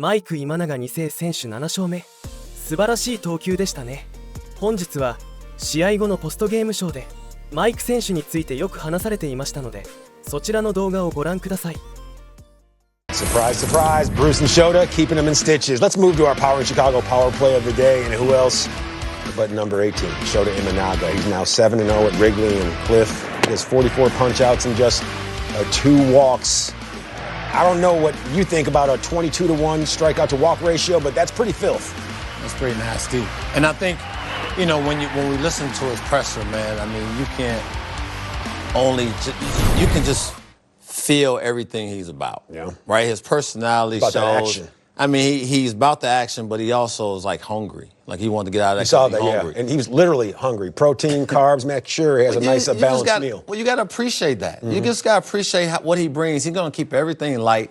マイク今永2世選手7勝目。素晴らしい投球でしたね。本日は試合後のポストゲームショーでマイク選手についてよく話されていましたので、そちらの動画をご覧ください。 Surprise, surprise, Bruce and Shota keeping them in stitches. Let's move to our Power in Chicago power play of the day. And who else but number 18, Shota Imanaga. He's now 7-0 at Wrigley, and Cliff has 44 punch-outs and just 2 walks. I don't know what you think about a 22-to-1 strikeout-to-walk ratio, but that's pretty filth. That's pretty nasty. And I think, you know, when we listen to his presser, man, I mean, you can just feel everything he's about. Yeah. Right? His personality about shows. That action. I mean, he's about the action, but he also is like hungry. Like he wanted to get out of that. You saw that, yeah. And he was literally hungry. Protein, carbs, make sure he has a nice balanced meal. Well, you got to appreciate that. You just got to appreciate what he brings. He's going to keep everything light.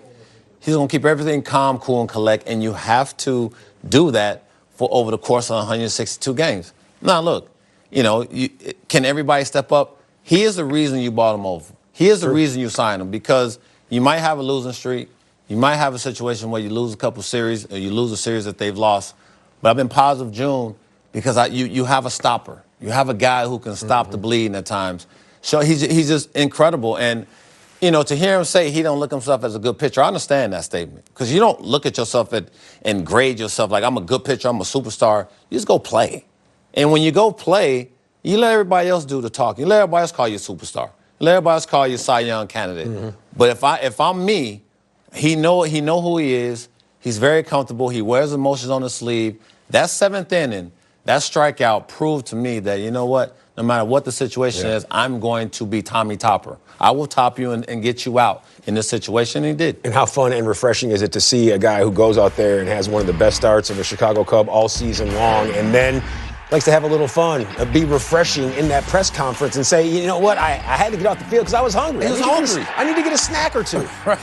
He's going to keep everything calm, cool, and collect. And you have to do that for over the course of 162 games. Now, look, you know, can everybody step up? He is the reason you bought him over. He is the reason you signed him, because you might have a losing streak. You might have a situation where you lose a couple series, or you lose a series that they've lost. But I've been positive, June, because you have a stopper. You have a guy who can stop the bleeding at times. So he's just incredible. And, you know, to hear him say he don't look himself as a good pitcher, I understand that statement. Because you don't look at yourself and grade yourself like, I'm a good pitcher, I'm a superstar. You just go play. And when you go play, you let everybody else do the talking. You let everybody else call you a superstar. You let everybody else call you a Cy Young candidate. But if I'm me, he know who he is. He's very comfortable. He wears emotions on his sleeve. That 7th inning, that strikeout proved to me that, you know what, no matter what the situation is, I'm going to be Tommy Topper. I will top you and get you out in this situation, and he did. And how fun and refreshing is it to see a guy who goes out there and has one of the best starts of a Chicago Cub all season long, and then likes to have a little fun, be refreshing in that press conference and say, you know what, I had to get off the field because I was hungry. He was hungry. I need to get a snack or two. Right.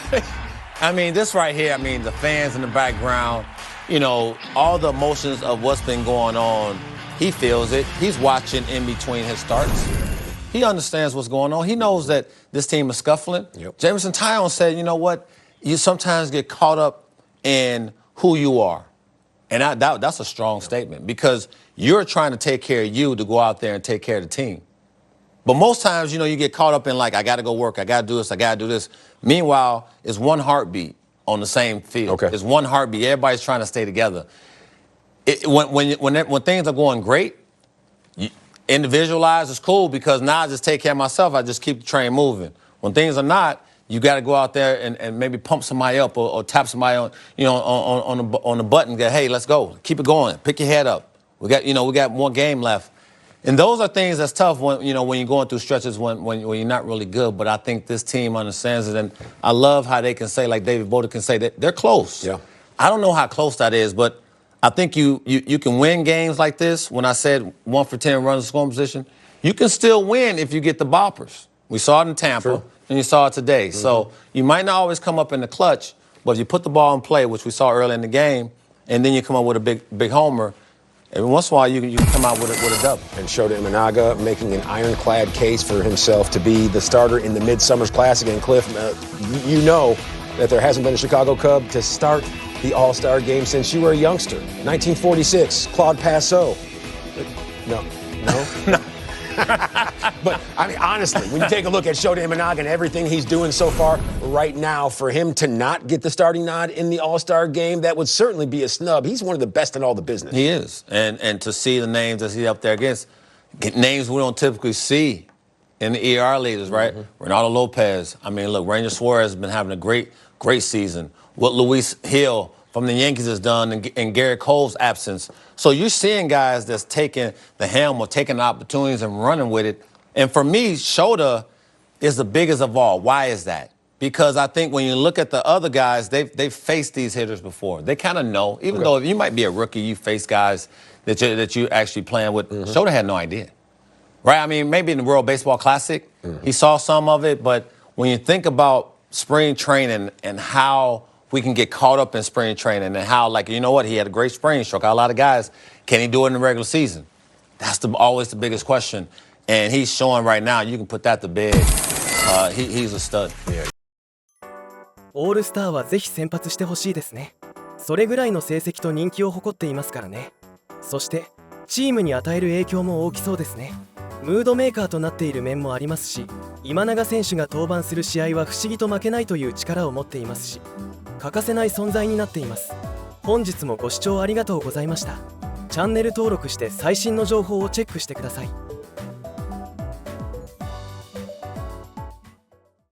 I mean, this right here, I mean, the fans in the background, you know, all the emotions of what's been going on, he feels it. He's watching in between his starts. He understands what's going on. He knows that this team is scuffling. Jameson Taillon said, you know what, you sometimes get caught up in who you are. And that's a strong statement, because you're trying to take care of you to go out there and take care of the team. But most times, you know, you get caught up in like, I got to go work, I got to do this, I got to do this. Meanwhile, it's one heartbeat on the same field. It's one heartbeat. Everybody's trying to stay together. When things are going great, individualize is cool, because now I just take care of myself. I just keep the train moving. When things are not, you got to go out there and maybe pump somebody up or tap somebody on, you know, on the button. Get, hey, let's go. Keep it going. Pick your head up. We got more game left. And those are things that's tough when you're going through stretches when you're not really good. But I think this team understands it, and I love how they can say, like David Boda can say, that they're close. Yeah. I don't know how close that is, but I think you can win games like this. When I said 1 for 10 runs in scoring position, you can still win if you get the boppers. We saw it in Tampa, and you saw it today. So you might not always come up in the clutch, but if you put the ball in play, which we saw early in the game, and then you come up with a big homer, every once in a while, you can come out with a double. And Shota Imanaga making an ironclad case for himself to be the starter in the Midsummer's Classic. And Cliff, you know that there hasn't been a Chicago Cub to start the All-Star game since you were a youngster. 1946, Claude Passeau. No. No. But, I mean, honestly, when you take a look at Shota Imanaga and everything he's doing so far right now, for him to not get the starting nod in the All-Star game, that would certainly be a snub. He's one of the best in all the business. He is. And to see the names that he's up there against, names we don't typically see in the ER leaders, right? Ronaldo Lopez. I mean, look, Ranger Suarez has been having a great season. What Luis Hill from the Yankees has done in Garrett Cole's absence. So you're seeing guys that's taking the helm or taking the opportunities and running with it. And for me, Shota is the biggest of all. Why is that? Because I think when you look at the other guys, they've faced these hitters before. They kind of know, even though you might be a rookie, you face guys that you actually playing with. Shota had no idea, right? I mean, maybe in the World Baseball Classic, he saw some of it. But when you think about spring training and how we can get caught up in spring training and how, like, you know what, he had a great spring, struck out a lot of guys. Can he do it in the regular season? That's always the biggest question. And he's showing right now, you can put that to bed. He's a stud. オールスターはぜひ先発してほしいですね。それぐらいの成績と人気を誇っていますからね。そしてチームに与える影響も大きそうですね。ムードメーカーとなっている面もありますし、今永選手が登板する試合は不思議と負けないという力を持っていますし、欠かせない存在になっています。本日もご視聴ありがとうございました。チャンネル登録して最新の情報をチェックしてください。